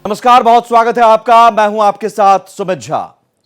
नमस्कार, बहुत स्वागत है आपका। मैं हूं आपके साथ सुमित झा।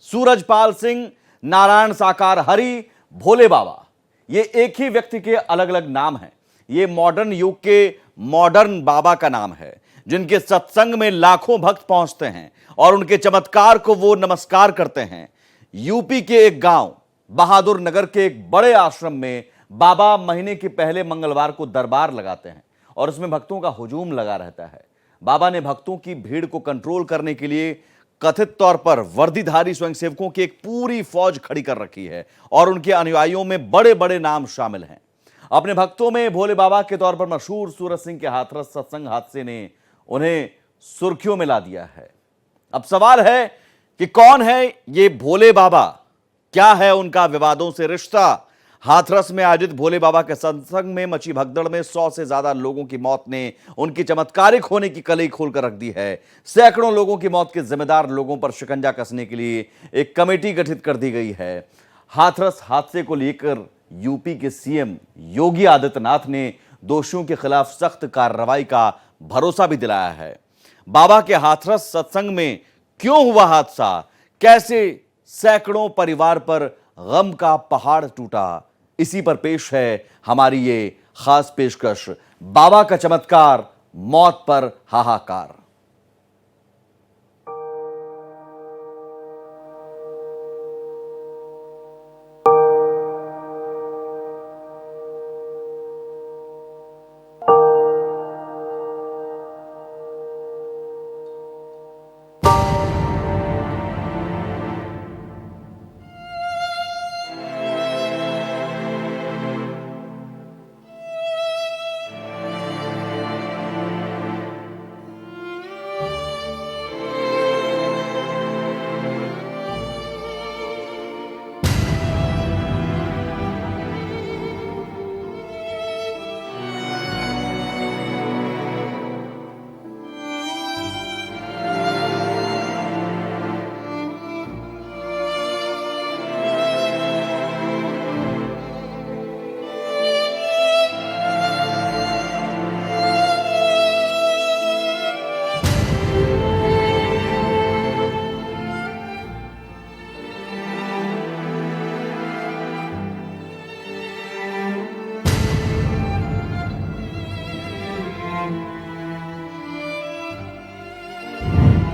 सूरजपाल सिंह, नारायण साकार हरि, भोले बाबा, ये एक ही व्यक्ति के अलग अलग नाम हैं। ये मॉडर्न युग के मॉडर्न बाबा का नाम है, जिनके सत्संग में लाखों भक्त पहुंचते हैं और उनके चमत्कार को वो नमस्कार करते हैं। यूपी के एक गांव बहादुर नगर के एक बड़े आश्रम में बाबा महीने के पहले मंगलवार को दरबार लगाते हैं और उसमें भक्तों का हुजूम लगा रहता है। बाबा ने भक्तों की भीड़ को कंट्रोल करने के लिए कथित तौर पर वर्दीधारी स्वयंसेवकों की एक पूरी फौज खड़ी कर रखी है और उनके अनुयायियों में बड़े बड़े नाम शामिल हैं। अपने भक्तों में भोले बाबा के तौर पर मशहूर सूरज सिंह के हाथरस सत्संग हादसे ने उन्हें सुर्खियों में ला दिया है। अब सवाल है कि कौन है ये भोले बाबा, क्या है उनका विवादों से रिश्ता। हाथरस में आयोजित भोले बाबा के सत्संग में मची भगदड़ में 100 से ज्यादा लोगों की मौत ने उनकी चमत्कारिक होने की कलई खोलकर रख दी है। सैकड़ों लोगों की मौत के जिम्मेदार लोगों पर शिकंजा कसने के लिए एक कमेटी गठित कर दी गई है। हाथरस हादसे को लेकर यूपी के सीएम योगी आदित्यनाथ ने दोषियों के खिलाफ सख्त कार्रवाई का भरोसा भी दिलाया है। बाबा के हाथरस सत्संग में क्यों हुआ हादसा, कैसे सैकड़ों परिवार पर गम का पहाड़ टूटा, इसी पर पेश है हमारी ये खास पेशकश, बाबा का चमत्कार, मौत पर हाहाकार।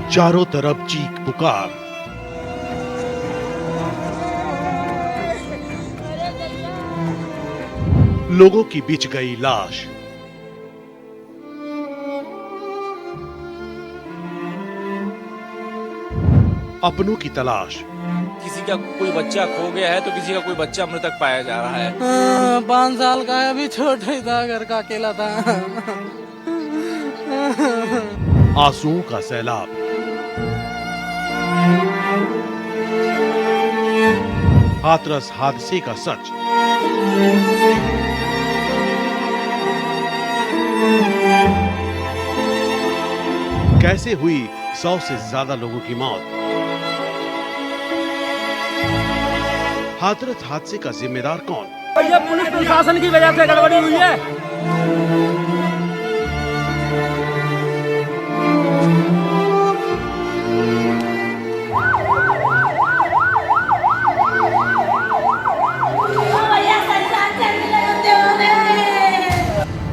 चारों तरफ चीख पुकार, लोगों की बिछ गई लाश, अपनों की तलाश। किसी का कोई बच्चा खो गया है तो किसी का कोई बच्चा मृतक पाया जा रहा है। 5 साल का है, अभी छोटा ही था, घर का अकेला था। आंसुओं का सैलाब, हाथरस हादसे का सच। कैसे हुई 100 से ज्यादा लोगों की मौत? हाथरस हादसे का जिम्मेदार कौन? ये पुलिस प्रशासन की वजह से गड़बड़ी हुई है।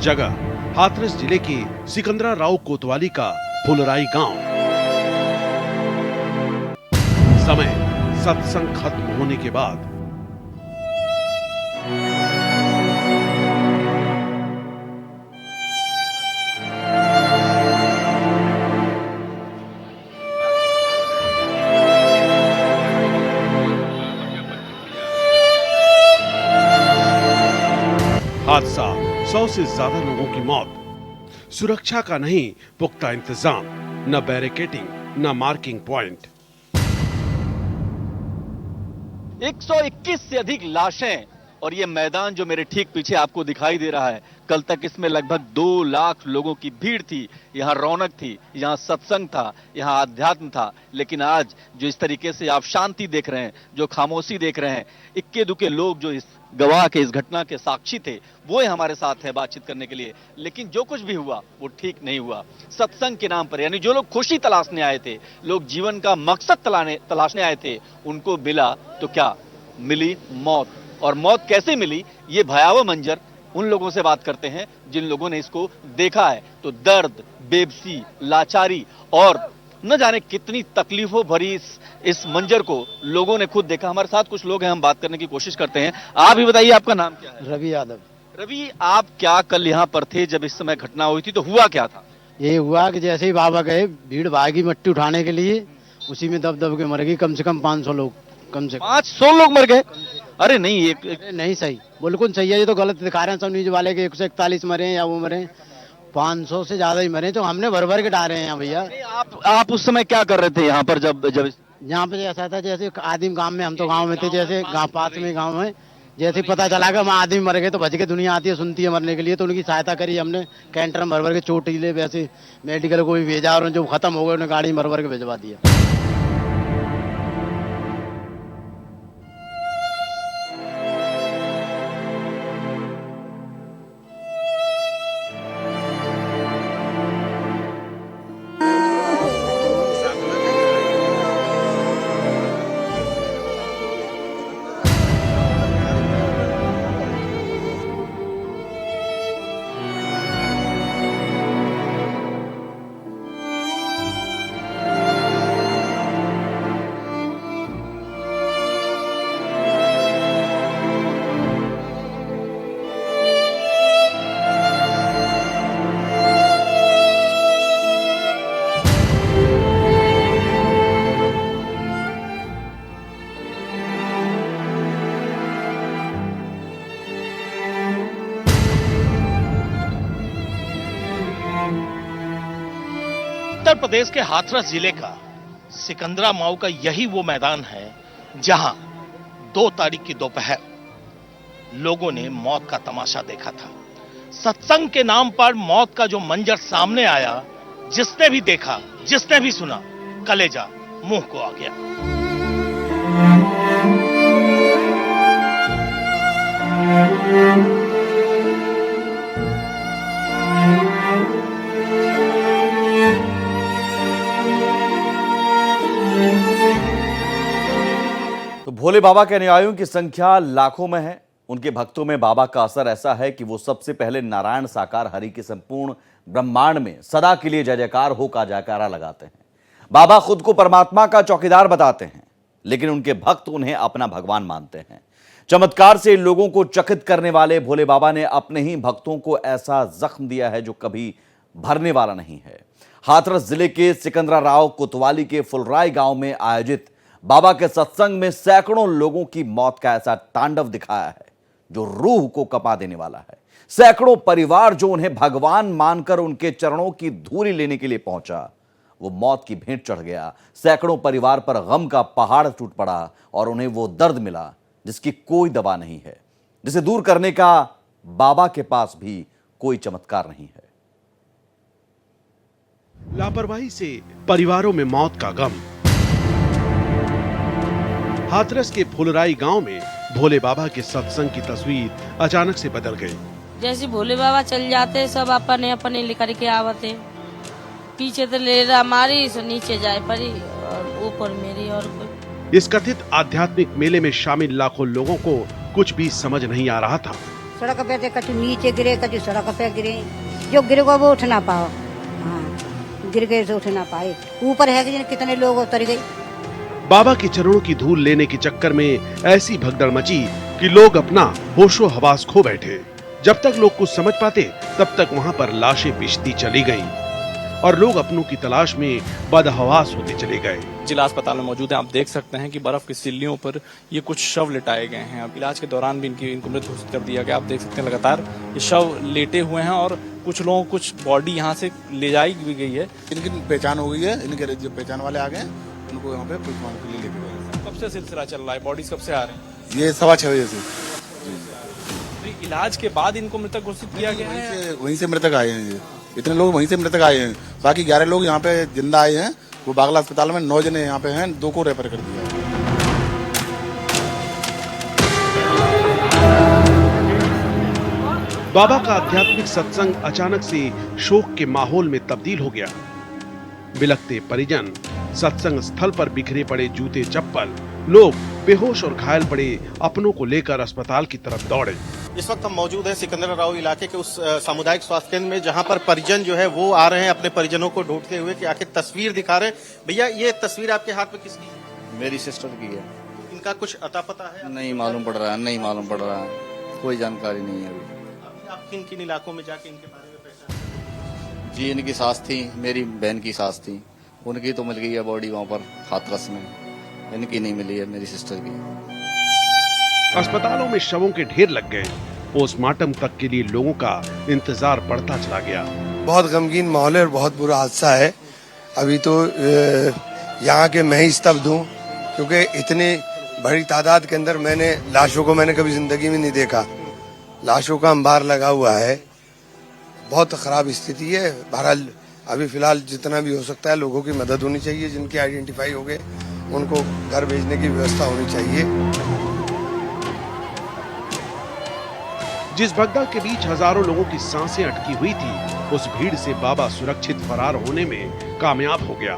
जगह हाथरस जिले के सिकंदरा राव कोतवाली का फुलराई गांव। समय सत्संग खत्म होने के बाद। हादसा, 100 से ज्यादा लोगों की मौत। सुरक्षा का नहीं पुख्ता इंतजाम, न बैरिकेडिंग, न मार्किंग पॉइंट। 121 से अधिक लाशें और ये मैदान जो मेरे ठीक पीछे आपको दिखाई दे रहा है, कल तक इसमें लगभग 2 लाख लोगों की भीड़ थी। यहाँ रौनक थी, यहाँ सत्संग था, यहाँ आध्यात्म था। लेकिन आज जो इस तरीके से आप शांति देख रहे हैं, जो खामोशी देख रहे हैं, इक्के दुक्के लोग जो इस गवाह के, इस घटना के साक्षी थे, वो हमारे साथ है बातचीत करने के लिए। लेकिन जो कुछ भी हुआ वो ठीक नहीं हुआ। सत्संग के नाम पर, यानी जो लोग खुशी तलाशने आए थे, लोग जीवन का मकसद तलाशने आए थे, उनको मिला तो क्या मिली? मौत। और मौत कैसे मिली, ये भयावह मंजर उन लोगों से बात करते हैं जिन लोगों ने इसको देखा है। तो दर्द, बेबसी, लाचारी और न जाने कितनी तकलीफों भरी इस मंजर को लोगों ने खुद देखा। हमारे साथ कुछ लोग हैं, हम बात करने की कोशिश करते हैं। आप ही बताइए, आपका नाम क्या है? रवि यादव। रवि, आप क्या कल यहाँ पर थे जब इस समय घटना हुई थी? तो हुआ क्या था? ये हुआ कि जैसे ही बाबा गए, भीड़ भागी मट्टी उठाने के लिए, उसी में दब दब के मर गई कम से कम 500 लोग। कम से कम 500 लोग मर गए? अरे नहीं, अरे नहीं, सही बिल्कुल सही है। ये तो गलत दिखा रहे हैं सब न्यूज वाले के 141 मरे हैं या वो मरे। 500 से ज्यादा ही मरे, तो हमने भर भर के डाले हैं भैया। आप उस समय क्या कर रहे थे यहाँ पर जब यहाँ पे ऐसा था जैसे आदिम गांव में, हम तो गांव में थे, जैसे गांव पास में गांव में, जैसे ही पता चला कि वहाँ आदमी मर गए तो भज के दुनिया आती है, सुनती है मरने के लिए, तो उनकी सहायता करी हमने। कैंटर में भर भर के चोटीले वैसे मेडिकल को भी भेजा, और जो खत्म हो गए उन्हें गाड़ी भर भर के भिजवा दिया। उत्तर प्रदेश के हाथरस जिले का सिकंदरा माऊ का यही वो मैदान है जहां 2 तारीख की दोपहर लोगों ने मौत का तमाशा देखा था। सत्संग के नाम पर मौत का जो मंजर सामने आया, जिसने भी देखा, जिसने भी सुना, कलेजा मुंह को आ गया। तो भोले बाबा के अनुयायियों की संख्या लाखों में है। उनके भक्तों में बाबा का असर ऐसा है कि वो सबसे पहले नारायण साकार हरि के संपूर्ण ब्रह्मांड में सदा के लिए जय जयकार हो का जयकारा लगाते हैं। बाबा खुद को परमात्मा का चौकीदार बताते हैं, लेकिन उनके भक्त उन्हें अपना भगवान मानते हैं। चमत्कार से लोगों को चकित करने वाले भोले बाबा ने अपने ही भक्तों को ऐसा जख्म दिया है जो कभी भरने वाला नहीं है। हाथरस जिले के सिकंदरा राव कोतवाली के फुलराय गांव में आयोजित बाबा के सत्संग में सैकड़ों लोगों की मौत का ऐसा तांडव दिखाया है जो रूह को कपा देने वाला है। सैकड़ों परिवार जो उन्हें भगवान मानकर उनके चरणों की धूली लेने के लिए पहुंचा, वो मौत की भेंट चढ़ गया। सैकड़ों परिवार पर गम का पहाड़ टूट पड़ा और उन्हें वो दर्द मिला जिसकी कोई दवा नहीं है, जिसे दूर करने का बाबा के पास भी कोई चमत्कार नहीं है। लापरवाही से परिवारों में मौत का गम। हाथरस के फुलराई गांव में भोले बाबा के सत्संग की तस्वीर अचानक से बदल गई। जैसे भोले बाबा चल जाते, सब अपने अपने लेकर के आवते, पीछे तो ले रहा मारी, से नीचे जाए परी और ऊपर मेरी। और कोई इस कथित आध्यात्मिक मेले में शामिल लाखों लोगों को कुछ भी समझ नहीं आ रहा था। सड़क पे थे, कछु नीचे गिरे, कछु सड़क पे गिरे, जो गिरे को वो उठ ना पाओ। हाँ, गिर गए तो उठ ना पाए। ऊपर है कि कितने लोग उतर गए। बाबा के चरणों की धूल लेने के चक्कर में ऐसी भगदड़ मची कि लोग अपना होशो हवास खो बैठे। जब तक लोग कुछ समझ पाते तब तक वहां पर लाशें बिछती चली गईं और लोग अपनों की तलाश में बदहवास होते चले गए। जिला अस्पताल में मौजूद है, आप देख सकते हैं कि बर्फ की सिल्लियों पर ये कुछ शव लिटाए गए हैं। अब इलाज के दौरान भी इनको मृत घोषित कर दिया गया। आप देख सकते हैं लगातार ये शव लेटे हुए हैं और कुछ लोगों कुछ बॉडी यहाँ से ले जाई भी गई है। इनकी पहचान हो गई है, इनके जो पहचान वाले आ गए उनको यहाँ पे पोस्टमार्टम के लिए लेके गए। कब से सिलसिला चल रहा है? बॉडीज कब से आ रहे हैं? ये 6:15 बजे से। इलाज के बाद इनको मृतक घोषित किया गया है। वहीं से मृतक आए हैं, ये इतने लोग वहीं से मृतक आए हैं। बाकी 11 लोग यहाँ पे जिंदा आए हैं। वो बागला अस्पताल में 9 जने यहाँ पे हैं, 2 को रेफर कर दिया है। बाबा का आध्यात्मिक सत्संग अचानक से शोक के माहौल में तब्दील हो गया। बिलखते परिजन, सत्संग स्थल पर बिखरे पड़े जूते चप्पल, लोग बेहोश और घायल पड़े अपनों को लेकर अस्पताल की तरफ दौड़े। इस वक्त हम मौजूद हैं सिकंदराबाद इलाके के उस सामुदायिक स्वास्थ्य केंद्र में जहां पर परिजन जो है वो आ रहे हैं अपने परिजनों को ढूंढते हुए कि आखिर तस्वीर दिखा रहे हैं। भैया ये तस्वीर आपके हाथ में किसकी है? मेरी सिस्टर की है। इनका कुछ अता पता है? नहीं मालूम पड़ रहा है, नहीं मालूम पड़ रहा है, कोई जानकारी नहीं है अभी। आप किन किन इलाकों में जाके इनके बारे में पहचान? जी इनकी सास थी, मेरी बहन की सास थी, उनकी तो मिल गई है बॉडी वहाँ पर हाथरस में, इनकी नहीं मिली है, मेरी सिस्टर की। अस्पतालों में शवों के ढेर लग गए। पोस्टमार्टम तक के लिए लोगों का इंतजार बढ़ता चला गया। बहुत गमगीन माहौल है और बहुत बुरा हादसा है। अभी तो यहाँ के मैं ही स्तब्ध हूँ, क्योंकि इतनी बड़ी तादाद के अंदर लाशों को मैंने कभी जिंदगी में नहीं देखा। लाशों का अंबार लगा हुआ है, बहुत खराब स्थिति है। बहरहाल अभी फिलहाल जितना भी हो सकता है लोगों की मदद होनी चाहिए, जिनके आइडेंटिफाई हो गए उनको घर भेजने की व्यवस्था होनी चाहिए। जिस भगदड़ के बीच हजारों लोगों की सांसें अटकी हुई थी, उस भीड़ से बाबा सुरक्षित फरार होने में कामयाब हो गया।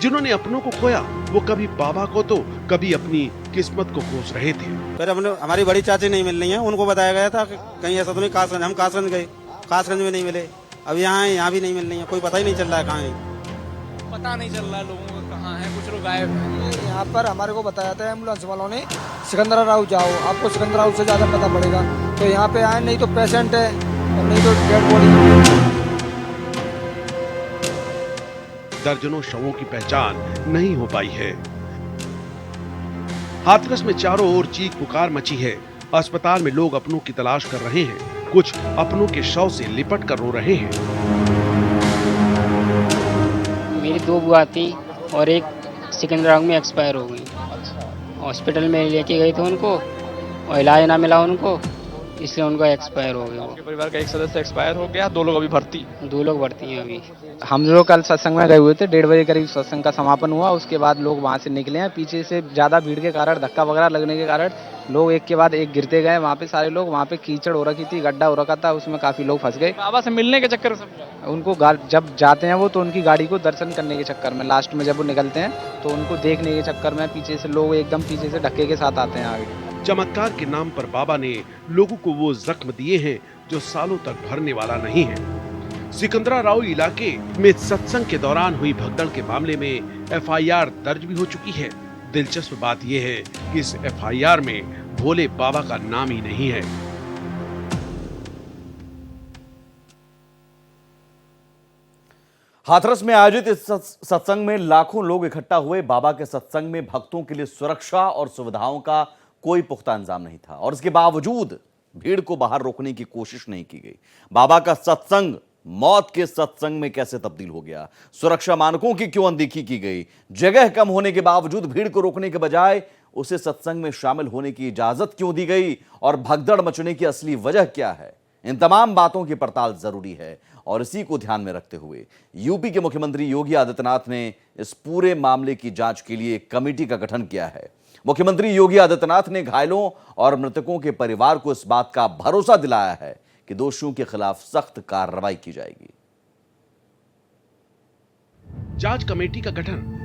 जिन्होंने अपनों को खोया वो कभी बाबा को तो कभी अपनी किस्मत को कोस रहे थे। फिर हमारी बड़ी चाची नहीं मिल रही है, उनको बताया गया था कि कहीं ऐसा तो नहीं कासगंज, हम कासगंज गए, कासगंज में नहीं मिले। अब यहाँ भी नहीं मिल रही है, कोई पता ही नहीं चल रहा है कहाँ है, पता नहीं चल रहा है लोगों को कहाँ है, कुछ लोग गायब हैं। यहाँ पर हमारे को बताया था एम्बुलेंस वालों ने सिकंदराबाद जाओ, आपको सिकंदराबाद से ज्यादा पता पड़ेगा। तो यहाँ पे आए, नहीं तो पेशेंट है और नहीं तो डेड बॉडी। दर्जनों शवों की पहचान नहीं हो पाई है। हाथरस में चारों ओर चीख पुकार मची है। अस्पताल में लोग अपनों की तलाश कर रहे हैं, कुछ अपनों के शव से लिपट कर रो रहे हैं। मेरी 2 बुआ थी और एक सिकंदराबाद में एक्सपायर हो गई। हॉस्पिटल में लेके गए थे उनको और इलाज ना मिला उनको, इसलिए उनका एक्सपायर हो गया। आपके परिवार का एक सदस्य एक्सपायर हो गया, 2 लोग अभी भर्ती। 2 लोग भर्ती हैं अभी। हम लोग कल सत्संग में गए हुए थे, 1:30 बजे करीब सत्संग का समापन हुआ। उसके बाद लोग वहाँ से निकले हैं। पीछे से ज़्यादा भीड़ के कारण, धक्का वगैरह लगने के कारण लोग एक के बाद एक गिरते गए। वहाँ पे सारे लोग, वहाँ पे कीचड़ हो रखी थी, गड्ढा हो रखा था, उसमें काफ़ी लोग फंस गए। बाबा से मिलने के चक्कर में उनको जब जाते हैं वो तो उनकी गाड़ी को दर्शन करने के चक्कर में, लास्ट में जब वो निकलते हैं तो उनको देखने के चक्कर में पीछे से लोग एकदम पीछे से धक्के के साथ आते हैं आगे। चमत्कार के नाम पर बाबा ने लोगों को वो जख्म दिए हैं जो सालों तक भरने वाला नहीं है। सिकंदराबाद इलाके में सत्संग के दौरान हुई भगदड़ के मामले में FIR दर्ज भी हो चुकी है। दिलचस्प बात यह है कि इस FIR में भोले बाबा का नाम ही नहीं है। हाथरस में आयोजित इस सत्संग में लाखों लोग इकट्ठा हुए। बाबा के सत्संग में भक्तों के लिए सुरक्षा और सुविधाओं का कोई पुख्ता इंतजाम नहीं था और इसके बावजूद भीड़ को बाहर रोकने की कोशिश नहीं की गई। बाबा का सत्संग मौत के सत्संग में कैसे तब्दील हो गया? सुरक्षा मानकों की क्यों अनदेखी की गई? जगह कम होने के बावजूद भीड़ को रोकने के बजाय उसे सत्संग में शामिल होने की इजाजत क्यों दी गई? और भगदड़ मचने की असली वजह क्या है? इन तमाम बातों की पड़ताल जरूरी है और इसी को ध्यान में रखते हुए यूपी के मुख्यमंत्री योगी आदित्यनाथ ने इस पूरे मामले की जांच के लिए एक कमेटी का गठन किया है। मुख्यमंत्री योगी आदित्यनाथ ने घायलों और मृतकों के परिवार को इस बात का भरोसा दिलाया है कि दोषियों के खिलाफ सख्त कार्रवाई की जाएगी। जांच कमेटी का गठन।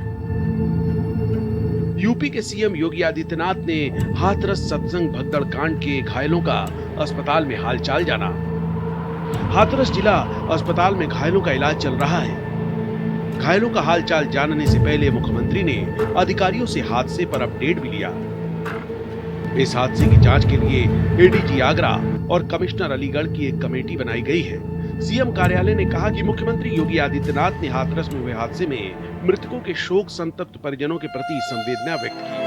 यूपी के सीएम योगी आदित्यनाथ ने हाथरस सत्संग भगदड़ कांड के घायलों का अस्पताल में हालचाल जाना। हाथरस जिला अस्पताल में घायलों का इलाज चल रहा है। घायलों का हालचाल जानने से पहले मुख्यमंत्री ने अधिकारियों से हादसे पर अपडेट भी लिया। इस हादसे की जांच के लिए एडीजी आगरा और कमिश्नर अलीगढ़ की एक कमेटी बनाई गई है। सीएम कार्यालय ने कहा कि मुख्यमंत्री योगी आदित्यनाथ ने हाथरस में हुए हादसे में मृतकों के शोक संतप्त परिजनों के प्रति संवेदना व्यक्त की।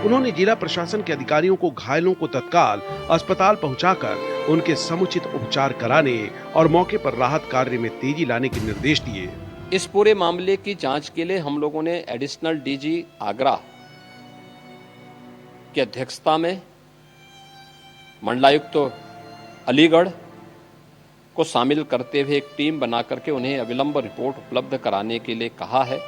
उन्होंने जिला प्रशासन के अधिकारियों को घायलों को तत्काल अस्पताल पहुंचाकर उनके समुचित उपचार कराने और मौके पर राहत कार्य में तेजी लाने के निर्देश दिए। इस पूरे मामले की जांच के लिए हम लोगों ने एडिशनल डीजी आगरा की अध्यक्षता में मंडलायुक्त अलीगढ़ को शामिल करते हुए एक टीम बना करके उन्हें अविलंब रिपोर्ट उपलब्ध कराने के लिए कहा है।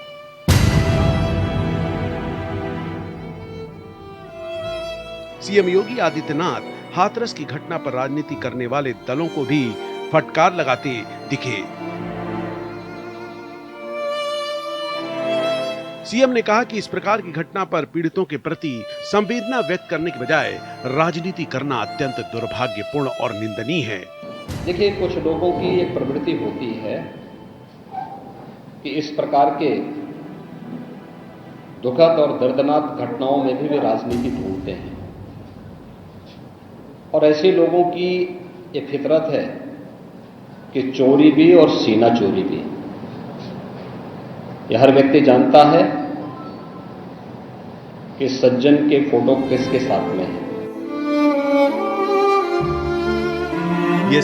सीएम योगी आदित्यनाथ हाथरस की घटना पर राजनीति करने वाले दलों को भी फटकार लगाते दिखे। सीएम ने कहा कि इस प्रकार की घटना पर पीड़ितों के प्रति संवेदना व्यक्त करने के बजाय राजनीति करना अत्यंत दुर्भाग्यपूर्ण और निंदनीय है। देखिए, कुछ लोगों की एक प्रवृत्ति होती है कि इस प्रकार के दुखद और दर्दनाक घटनाओं में भी वे राजनीति ढूंढते हैं और ऐसे लोगों की एक फितरत है कि चोरी भी और सीना चोरी भी। यह हर व्यक्ति जानता है कि सज्जन के फोटो किसके साथ में है। यह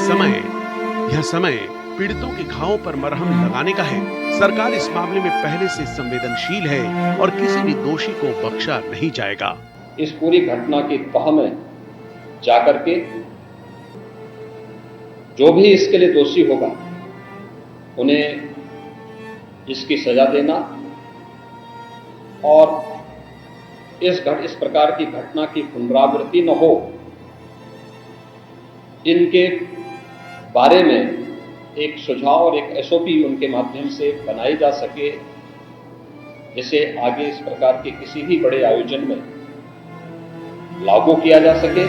समय पीड़ितों के घावों पर मरहम लगाने का है। सरकार इस मामले में पहले से संवेदनशील है और किसी भी दोषी को बख्शा नहीं जाएगा। इस पूरी घटना की तह में जाकर के जो भी इसके लिए दोषी होगा उन्हें इसकी सजा देना और इस प्रकार की घटना की पुनरावृत्ति न हो, इनके बारे में एक सुझाव और एक एसओपी उनके माध्यम से बनाई जा सके, जिसे आगे इस प्रकार के किसी भी बड़े आयोजन में लागू किया जा सके।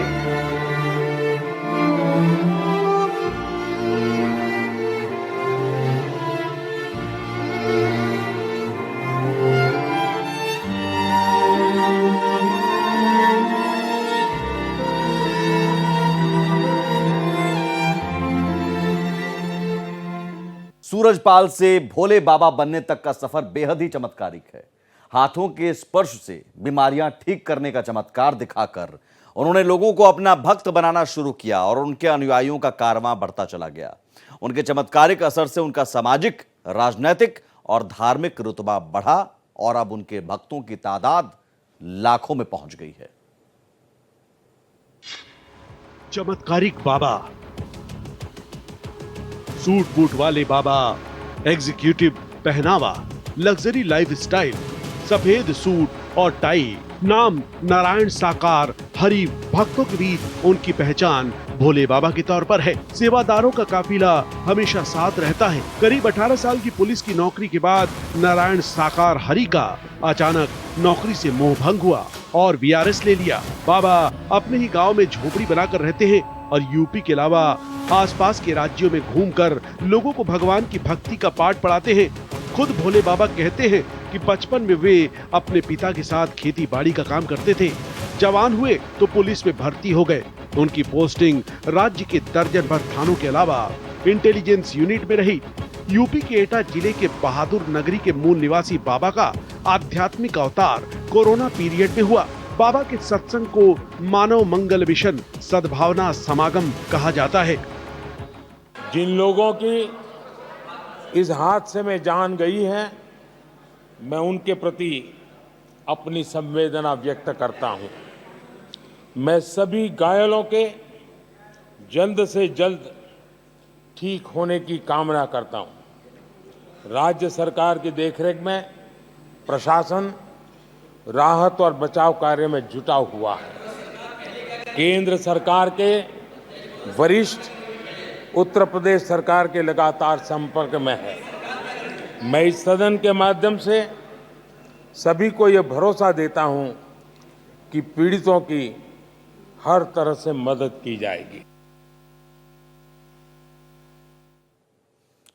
सूरजपाल से भोले बाबा बनने तक का सफर बेहद ही चमत्कारिक है। हाथों के स्पर्श से बीमारियां ठीक करने का चमत्कार दिखाकर उन्होंने लोगों को अपना भक्त बनाना शुरू किया और उनके अनुयायियों का कारवां बढ़ता चला गया। उनके चमत्कारिक असर से उनका सामाजिक, राजनैतिक और धार्मिक रुतबा बढ़ा और अब उनके भक्तों की तादाद लाखों में पहुंच गई है। चमत्कारिक बाबा, सूट बूट वाले बाबा, एग्जीक्यूटिव पहनावा, लग्जरी लाइफस्टाइल, सफेद सूट और टाई, नाम नारायण साकार हरि। भक्तों के बीच उनकी पहचान भोले बाबा के तौर पर है। सेवादारों का काफिला हमेशा साथ रहता है। करीब 18 साल की पुलिस की नौकरी के बाद नारायण साकार हरि का अचानक नौकरी से मोह भंग हुआ और वीआरएस ले लिया। बाबा अपने ही गांव में झोपड़ी बनाकर रहते हैं और यूपी के अलावा आसपास के राज्यों में घूमकर लोगों को भगवान की भक्ति का पाठ पढ़ाते हैं। खुद भोले बाबा कहते हैं कि बचपन में वे अपने पिता के साथ खेती बाड़ी का काम करते थे। जवान हुए तो पुलिस में भर्ती हो गए। उनकी पोस्टिंग राज्य के दर्जन भर थानों के अलावा इंटेलिजेंस यूनिट में रही। यूपी के एटा जिले के बहादुर नगरी के मूल निवासी बाबा का आध्यात्मिक अवतार कोरोना पीरियड में हुआ। बाबा के सत्संग को मानव मंगल मिशन सद्भावना समागम कहा जाता है। जिन लोगों की इस हादसे में जान गई है, मैं उनके प्रति अपनी संवेदना व्यक्त करता हूं। मैं सभी घायलों के जल्द से जल्द ठीक होने की कामना करता हूं। राज्य सरकार की देखरेख में प्रशासन राहत और बचाव कार्य में जुटा हुआ है। केंद्र सरकार के वरिष्ठ उत्तर प्रदेश सरकार के लगातार संपर्क में है। मैं इस सदन के माध्यम से सभी को यह भरोसा देता हूं कि पीड़ितों की हर तरह से मदद की जाएगी।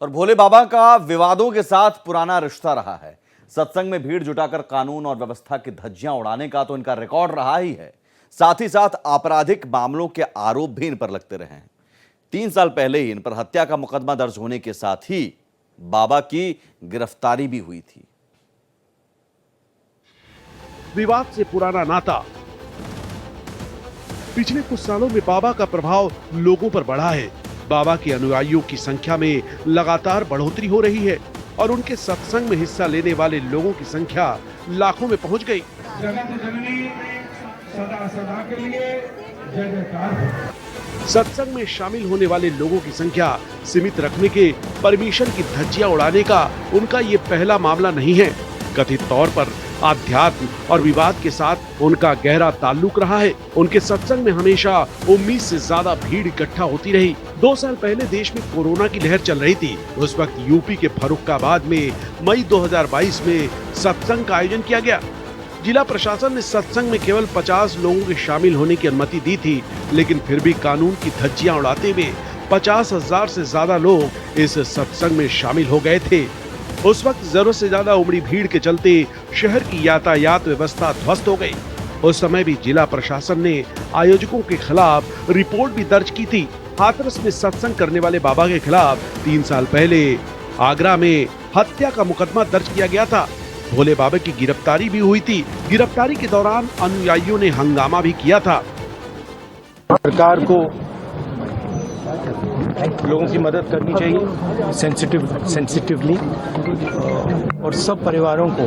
और भोले बाबा का विवादों के साथ पुराना रिश्ता रहा है। सत्संग में भीड़ जुटाकर कानून और व्यवस्था की धज्जियां उड़ाने का तो इनका रिकॉर्ड रहा ही है। साथ ही साथ आपराधिक मामलों के आरोप भी इन पर लगते रहे हैं। 3 साल पहले ही इन पर हत्या का मुकदमा दर्ज होने के साथ ही बाबा की गिरफ्तारी भी हुई थी। विवाद से पुराना नाता। पिछले कुछ सालों में बाबा का प्रभाव लोगों पर बढ़ा है। बाबा के अनुयायियों की संख्या में लगातार बढ़ोतरी हो रही है और उनके सत्संग में हिस्सा लेने वाले लोगों की संख्या लाखों में पहुंच गई। सदा सदा के लिए जय जयकार। सत्संग में शामिल होने वाले लोगों की संख्या सीमित रखने के परमिशन की धज्जियां उड़ाने का उनका ये पहला मामला नहीं है। कथित तौर पर आध्यात्म और विवाद के साथ उनका गहरा ताल्लुक रहा है। उनके सत्संग में हमेशा उम्मीद से ज्यादा भीड़ इकट्ठा होती रही। 2 साल पहले देश में कोरोना की लहर चल रही थी। उस वक्त यूपी के फर्रुखाबाद में मई 2022 में सत्संग का आयोजन किया गया। जिला प्रशासन ने सत्संग में केवल 50 लोगों के शामिल होने की अनुमति दी थी, लेकिन फिर भी कानून की धज्जियां उड़ाते हुए 50,000 से ज्यादा लोग इस सत्संग में शामिल हो गए थे। उस वक्त जरूरत से ज्यादा उमड़ी भीड़ के चलते शहर की यातायात व्यवस्था ध्वस्त हो गई। उस समय भी जिला प्रशासन ने आयोजकों के खिलाफ रिपोर्ट भी दर्ज की थी। हाथरस में सत्संग करने वाले बाबा के खिलाफ 3 साल पहले आगरा में हत्या का मुकदमा दर्ज किया गया था। भोले बाबा की गिरफ्तारी भी हुई थी। गिरफ्तारी के दौरान अनुयायियों ने हंगामा भी किया था। सरकार को लोगों की मदद करनी चाहिए सेंसिटिवली, और सब परिवारों को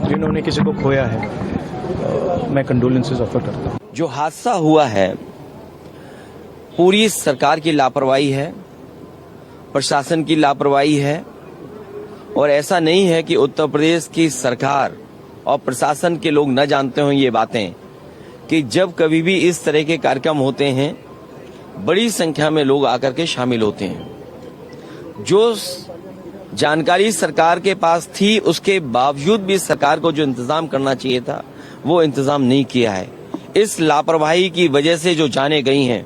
जिन्होंने किसी को खोया है मैं कंडोलेंसेस ऑफर करता हूँ। जो हादसा हुआ है पूरी सरकार की लापरवाही है, प्रशासन की लापरवाही है, और ऐसा नहीं है कि उत्तर प्रदेश की सरकार और प्रशासन के लोग न जानते हों ये बातें कि जब कभी भी इस तरह के कार्यक्रम होते हैं बड़ी संख्या में लोग आकर के शामिल होते हैं। जो जानकारी सरकार के पास थी उसके बावजूद भी सरकार को जो इंतजाम करना चाहिए था वो इंतजाम नहीं किया है। इस लापरवाही की वजह से जो जाने गई हैं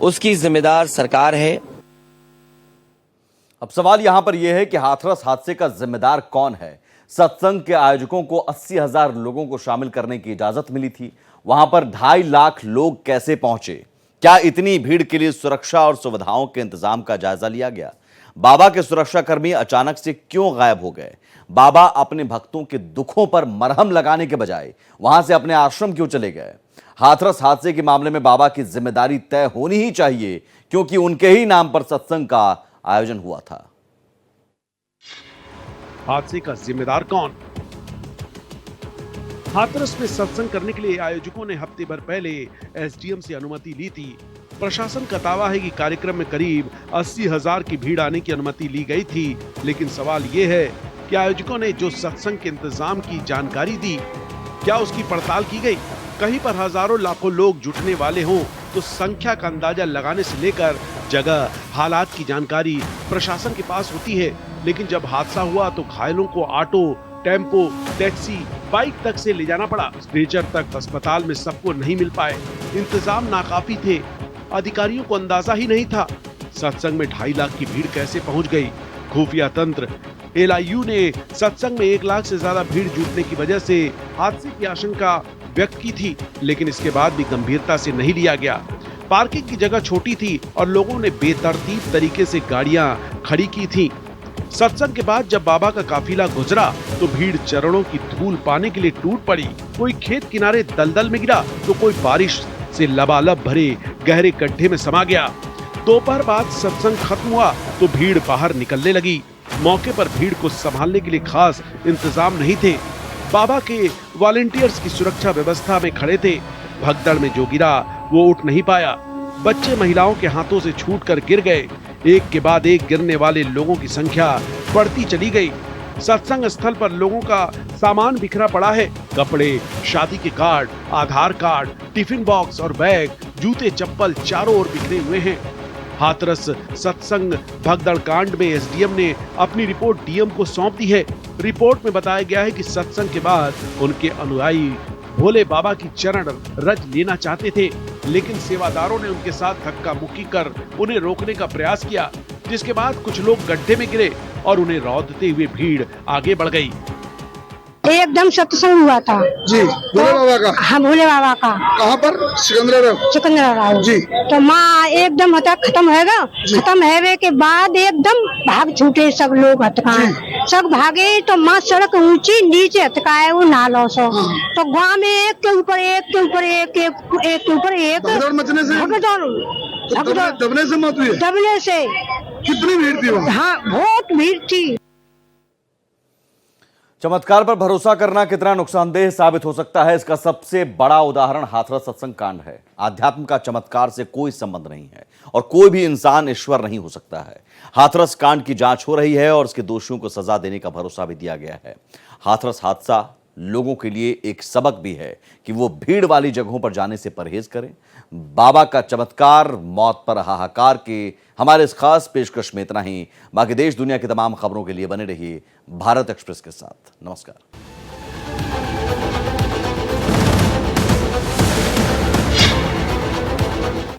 उसकी जिम्मेदार सरकार है। अब सवाल यहां पर यह है कि हाथरस हादसे का जिम्मेदार कौन है? सत्संग के आयोजकों को 80,000 लोगों को शामिल करने की इजाजत मिली थी। वहां पर 2.5 लाख लोग कैसे पहुंचे? क्या इतनी भीड़ के लिए सुरक्षा और सुविधाओं के इंतजाम का जायजा लिया गया? बाबा के सुरक्षाकर्मी अचानक से क्यों गायब हो गए? बाबा अपने भक्तों के दुखों पर मरहम लगाने के बजाय वहां से अपने आश्रम क्यों चले गए? हाथरस हादसे के मामले में बाबा की जिम्मेदारी तय होनी ही चाहिए, क्योंकि उनके ही नाम पर सत्संग का आयोजन हुआ था। हादसे का जिम्मेदार कौन? हाथरस में सत्संग करने के लिए आयोजकों ने हफ्ते भर पहले एसडीएम से अनुमति ली थी। प्रशासन का दावा है कि कार्यक्रम में करीब 80,000 की भीड़ आने की अनुमति ली गई थी, लेकिन सवाल ये है कि आयोजकों ने जो सत्संग के इंतजाम की जानकारी दी, क्या उसकी पड़ताल की गई? कहीं पर हजारों लाखों लोग जुटने वाले हों तो संख्या का अंदाजा लगाने से लेकर जगह, हालात की जानकारी प्रशासन के पास होती है, लेकिन जब हादसा हुआ तो घायलों को ऑटो, टेम्पो, टैक्सी, बाइक तक से ले जाना पड़ा। स्ट्रेचर तक अस्पताल में सबको नहीं मिल पाए। इंतजाम नाकाफी थे। अधिकारियों को अंदाजा ही नहीं था। सत्संग में 2.5 लाख की भीड़ कैसे पहुंच गई? खुफिया तंत्र LIU ने सत्संग में 1 लाख से ज्यादा भीड़ जुटने की वजह से हादसे की आशंका व्यक्त की थी, लेकिन इसके बाद भी गंभीरता से नहीं लिया गया। पार्किंग की जगह छोटी थी और लोगों ने बेतरतीब तरीके से गाड़ियां खड़ी की थी। सत्संग के बाद जब बाबा का काफिला गुजरा तो भीड़ चरणों की धूल पाने के लिए टूट पड़ी। कोई खेत किनारे दलदल में गिरा तो कोई बारिश से लबालब भरे गहरे गड्ढे में समा गया। दोपहर बाद सत्संग खत्म हुआ तो भीड़ बाहर निकलने लगी। मौके पर भीड़ को संभालने के लिए खास इंतजाम नहीं थे। बाबा के वॉलंटियर्स की सुरक्षा व्यवस्था में खड़े थे। भगदड़ में जो गिरा वो उठ नहीं पाया। बच्चे महिलाओं के हाथों से छूटकर गिर गए। एक के बाद एक गिरने वाले लोगों की संख्या बढ़ती चली गई। सत्संग स्थल पर लोगों का सामान बिखरा पड़ा है। कपड़े, शादी के कार्ड, आधार कार्ड, टिफिन बॉक्स और बैग, जूते, चप्पल चारों ओर बिखरे हुए हैं। हाथरस सत्संग भगदड़ कांड में एसडीएम ने अपनी रिपोर्ट डीएम को सौंप दी है। रिपोर्ट में बताया गया है कि सत्संग के बाद उनके अनुयायी भोले बाबा की चरण रज लेना चाहते थे, लेकिन सेवादारों ने उनके साथ धक्का मुक्की कर उन्हें रोकने का प्रयास किया, जिसके बाद कुछ लोग गड्ढे में गिरे और उन्हें रौंदते हुए भीड़ आगे बढ़ गई। एकदम सत्संग हुआ था जी, भोले बाबा का। हाँ, भोले बाबा का। कहाँ पर? सिकंदराबाद जी। तो माँ एकदम खत्म हैगा। खत्म है के बाद एकदम भाग छूटे सब लोग हटकाए, सब भागे तो माँ सड़क ऊंची नीचे हटकाए वो नालों से। तो गाँव में एक के ऊपर एक के ऊपर एक के ऊपर एक मचने से दबने से मौत हुई। दबने से कितनी भीड़ थी वहाँ? हाँ, बहुत भीड़ थी। चमत्कार पर भरोसा करना कितना नुकसानदेह साबित हो सकता है, इसका सबसे बड़ा उदाहरण हाथरस सत्संग कांड है। आध्यात्म का चमत्कार से कोई संबंध नहीं है और कोई भी इंसान ईश्वर नहीं हो सकता है। हाथरस कांड की जांच हो रही है और इसके दोषियों को सजा देने का भरोसा भी दिया गया है। हाथरस हादसा लोगों के लिए एक सबक भी है कि वो भीड़ वाली जगहों पर जाने से परहेज करें। बाबा का चमत्कार, मौत पर हाहाकार के हमारे इस खास पेशकश में इतना ही। बाकी देश दुनिया की तमाम खबरों के लिए बने रहिए भारत एक्सप्रेस के साथ। नमस्कार।